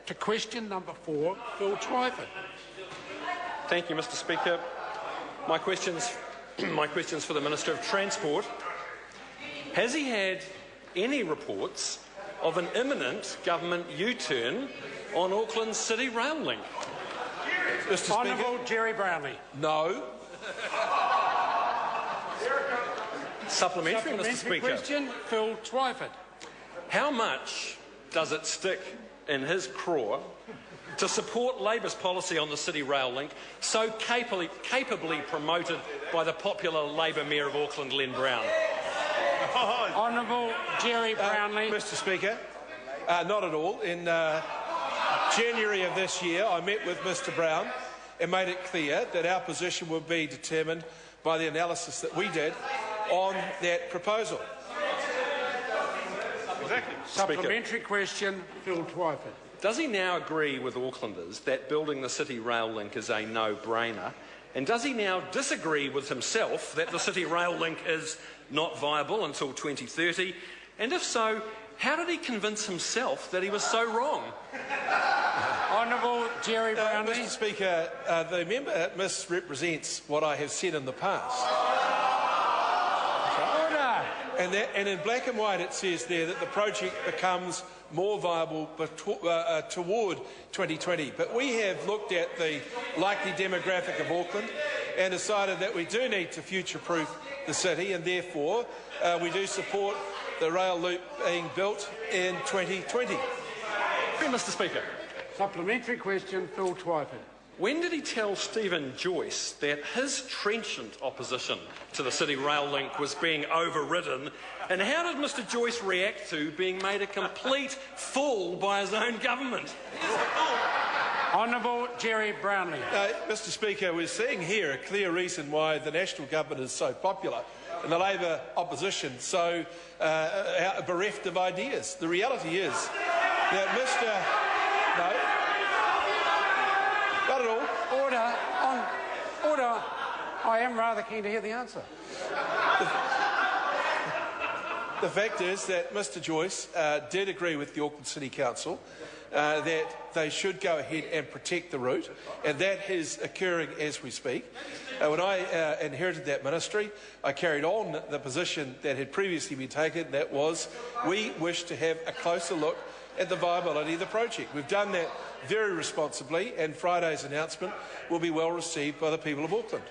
to question number 4, Phil Twyford. Thank you, Mr. Speaker. My question's for the Minister of Transport. Has he had any reports of an imminent government U-turn on Auckland's City Rail link? Mr. Honourable Jerry Brownlee. No. Supplementary, Mr. Speaker. Question, Phil Twyford. How much does it stick in his craw to support Labour's policy on the City Rail link, so capably promoted by the popular Labour Mayor of Auckland, Len Brown? Honourable Jerry Brownlee. Mr. Speaker, not at all. In January of this year, I met with Mr. Brown and made it clear that our position would be determined by the analysis that we did on that proposal. Exactly. Supplementary question, Phil Twyford. Does he now agree with Aucklanders that building the City Rail link is a no-brainer? And does he now disagree with himself that the City Rail link is not viable until 2030? And if so, how did he convince himself that he was so wrong? Honourable Jerry Brownlee. Mr. Speaker, the member misrepresents what I have said in the past. And in black and white it says there that the project becomes more viable toward 2020. But we have looked at the likely demographic of Auckland and decided that we do need to future-proof the city, and therefore we do support the rail loop being built in 2020. Mr. Speaker. Supplementary question, Phil Twyford. When did he tell Stephen Joyce that his trenchant opposition to the City Rail link was being overridden? And how did Mr. Joyce react to being made a complete fool by his own government? Honourable Jerry Brownlee. Mr. Speaker, we're seeing here a clear reason why the National Government is so popular and the Labour opposition so bereft of ideas. The reality is that Not at all. Order. I am rather keen to hear the answer. The fact is that Mr. Joyce did agree with the Auckland City Council that they should go ahead and protect the route, and that is occurring as we speak. When I inherited that ministry, I carried on the position that had previously been taken, that was we wish to have a closer look at the viability of the project. We've done that very responsibly, and Friday's announcement will be well received by the people of Auckland.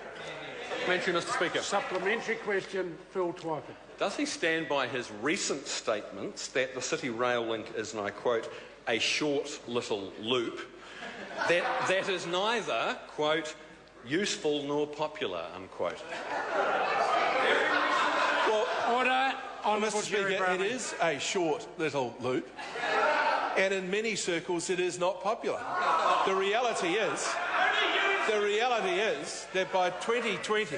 Supplementary, Mr. Speaker. Supplementary question, Phil Twyford. Does he stand by his recent statements that the City Rail link is, and I quote, a short little loop that is neither, quote, useful nor popular, unquote? Well, Order. Mr. Speaker, it is a short little loop, and in many circles it is not popular. The reality is that by 2020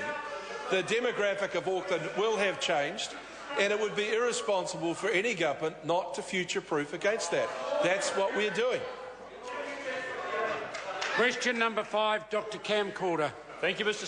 the demographic of Auckland will have changed, and it would be irresponsible for any government not to future-proof against that. That's what we're doing. Question number 5, Dr. Cam Calder. Thank you, Mr.